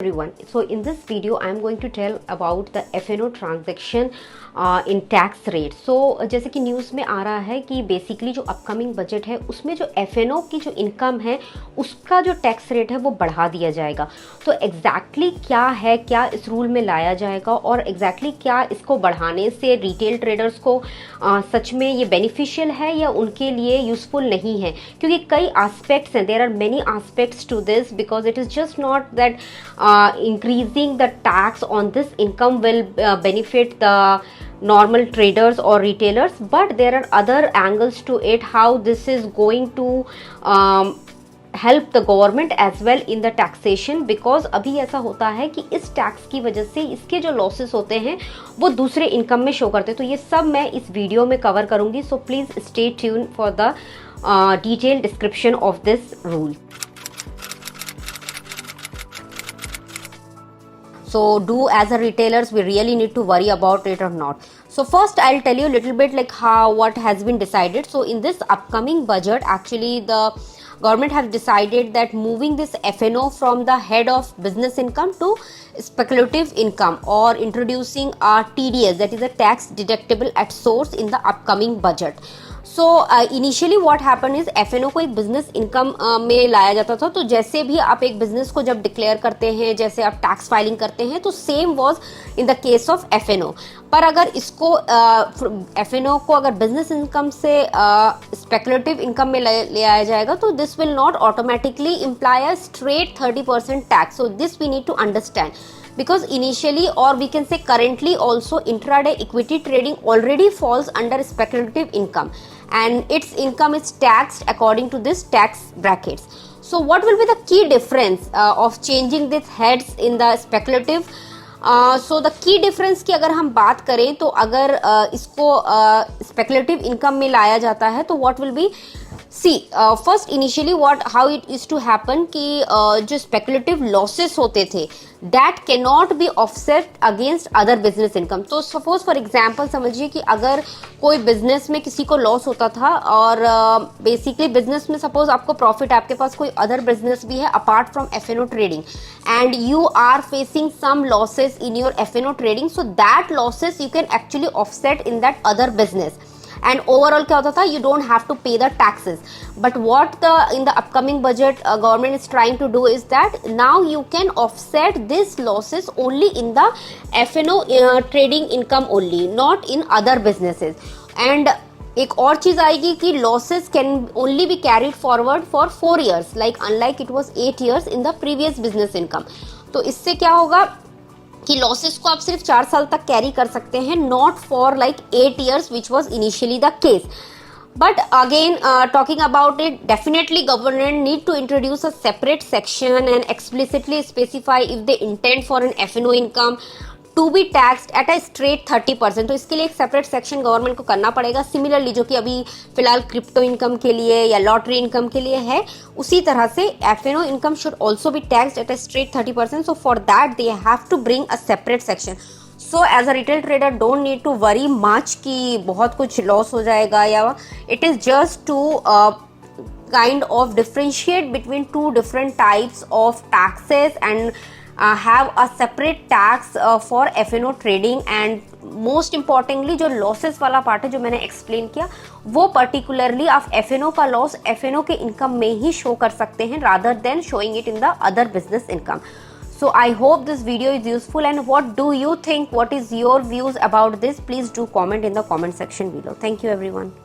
Everyone, so in this video I am going to tell about the F&O transaction in tax rate. So जैसे कि news में आ रहा है कि basically जो अपकमिंग बजट है उसमें जो F&O की जो इनकम है उसका जो टैक्स रेट है वो बढ़ा दिया जाएगा. तो एग्जैक्टली क्या है, क्या इस रूल में लाया जाएगा और एग्जैक्टली क्या इसको बढ़ाने से रिटेल ट्रेडर्स को सच में ये बेनिफिशियल है या उनके लिए यूजफुल नहीं है, क्योंकि कई एस्पेक्ट्स हैं. There are many aspects to this because it is just not that increasing the tax on this income will benefit the normal traders or retailers, but there are other angles to it how this is going to help the government as well in the taxation. because अभी ऐसा होता है कि इस tax की वजह से इसके जो लॉसेस होते हैं वो दूसरे इनकम में शो करते हैं. तो ये सब मैं इस वीडियो में कवर करूंगी. So please stay tune for the detail description of this rule. So do as a retailers we really need to worry about it or not? So first I'll tell you a little bit like what has been decided. So in this upcoming budget actually the government have decided that moving this F&O from the head of business income to speculative income or introducing a TDS, that is a tax deductible at source, in the upcoming budget. So initially what happen is F&O को एक business income में लाया जाता था. तो जैसे भी आप एक बिजनेस को जब डिक्लेयर करते हैं, जैसे आप टैक्स फाइलिंग करते हैं, तो same was in the case of F&O. पर अगर इसको F&O को अगर बिजनेस इनकम से स्पेकुलेटिव इनकम में ले आया जाएगा तो this will not automatically imply a straight 30% tax. So this we need to understand. Because initially or we can say currently also intraday equity trading already falls under speculative income and its income is taxed according to this tax brackets. So what will be the key difference of changing these heads in the speculative? So the key difference की अगर हम बात करें तो अगर इसको speculative income में लाया जाता है तो what will be? See, first initially how it used to happen कि जो speculative losses होते थे that cannot be offset against other business income. तो suppose for example समझिए कि अगर कोई business में किसी को loss होता था और basically business में suppose आपको profit, आपके पास कोई other business भी है apart from F&O trading and you are facing some losses in your F&O trading, so that losses you can actually offset in that other business. And overall क्या होता था, you don't have to pay the taxes. But what in the upcoming budget government is trying to do is that now you can offset these losses only in the F&O trading income only, not in other businesses. And एक और चीज आएगी कि losses can only be carried forward for 4 years, like unlike it was 8 years in the previous business income. तो इससे क्या होगा कि लॉसेस को आप सिर्फ 4 साल तक कैरी कर सकते हैं, not for like 8 years which was initially the case. But again, talking about it, definitely government need to introduce a separate section and explicitly specify if they intend for an F&O income to be taxed at a straight 30%. तो इसके लिए एक separate section government को करना पड़ेगा. Similarly जो कि अभी फिलहाल क्रिप्टो इनकम के लिए या लॉटरी इनकम के लिए है, उसी तरह से F&O income should also be taxed at a straight 30%. So for that they have to bring a separate section. So as a retail trader don't need to worry much कि बहुत कुछ loss हो जाएगा, या it is just to kind of differentiate between two different types of taxes and have a separate tax for F&O trading. and most importantly जो losses वाला part है जो मैंने explain किया, वो particularly आप F&O का loss F&O के income में ही show कर सकते हैं rather than showing it in the other business income. So I hope this video is useful, and what do you think? What is your views about this? Please do comment in the comment section below. Thank you everyone.